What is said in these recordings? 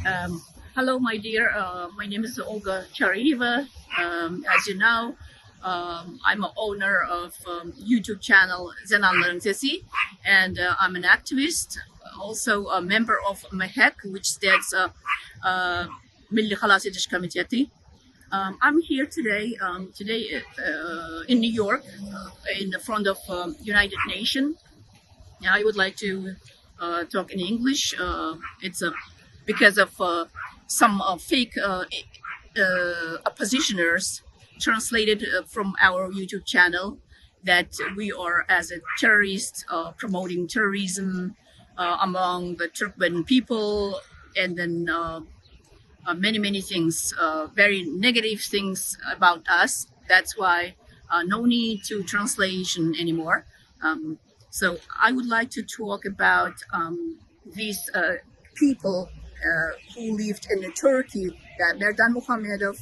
Um, Hello, my dear. My name is Ogulnur Çaryyewa. As you know, I'm an owner of YouTube channel Zenanların Sesi, and I'm an activist, also a member of MEHEK, which stands Milli Halas Ediş Komiteti. I'm here today, in New York, in the front of United Nations. I would like to talk in English. It's because of some fake oppositioners translated from our YouTube channel that we are as a terrorist promoting terrorism among the Turkmen people, and then many things, very negative things about us. That's why no need to translation anymore. So I would like to talk about these people who lived in Turkey, that Merdan Muhammedov,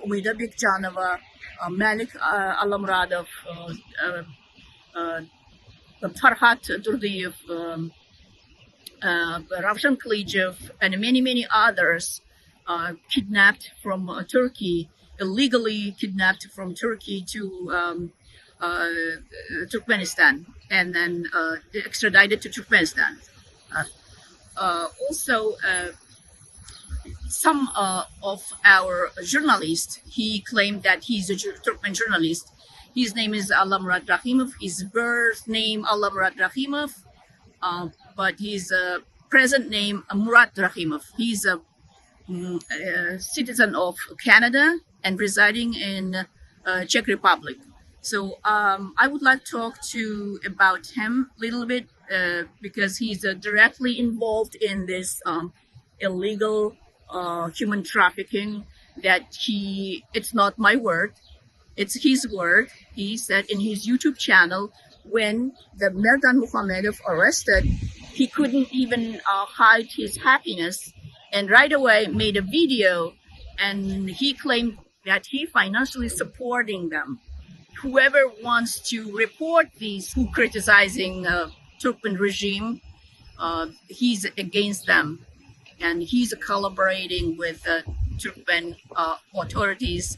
Umyda Bekjanova, Malik Alamradov, Farhat Durdiyev, Ravshan Klijev, and many others kidnapped from Turkey, illegally kidnapped from Turkey to Turkmenistan, and then extradited to Turkmenistan. Also, some of our journalists, he claimed that he's a Turkmen journalist. His name is Alamrat Rahimov. His birth name Alamrat Rahimov, but his present name Murat Rahimov. He's a citizen of Canada and residing in Czech Republic. So I would like to talk about him a little bit because he's directly involved in this illegal human trafficking. It's not my word, it's his word. He said in his YouTube channel, when the Merdan Muhammedov arrested, he couldn't even hide his happiness, and right away made a video, and he claimed that he financially supporting them. Whoever wants to report these who criticizing Turkmen regime, he's against them, and he's collaborating with Turkmen authorities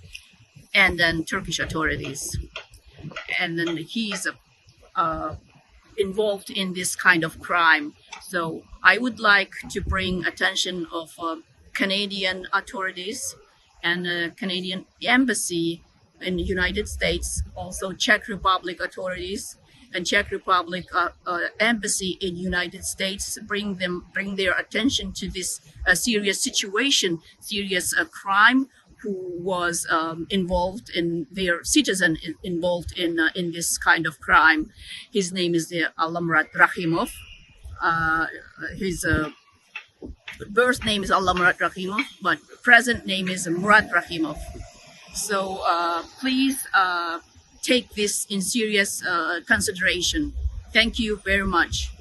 and then Turkish authorities, and then he's involved in this kind of crime. So I would like to bring attention of Canadian authorities and Canadian embassy in the United States, also Czech Republic authorities and Czech Republic embassy in United States, bring their attention to this serious situation, serious crime, who was involved in their citizen involved in this kind of crime. His name is Alamrat Rahimov. His birth name is Alamrat Rahimov, but present name is Murat Rahimov. So please take this in serious consideration. Thank you very much.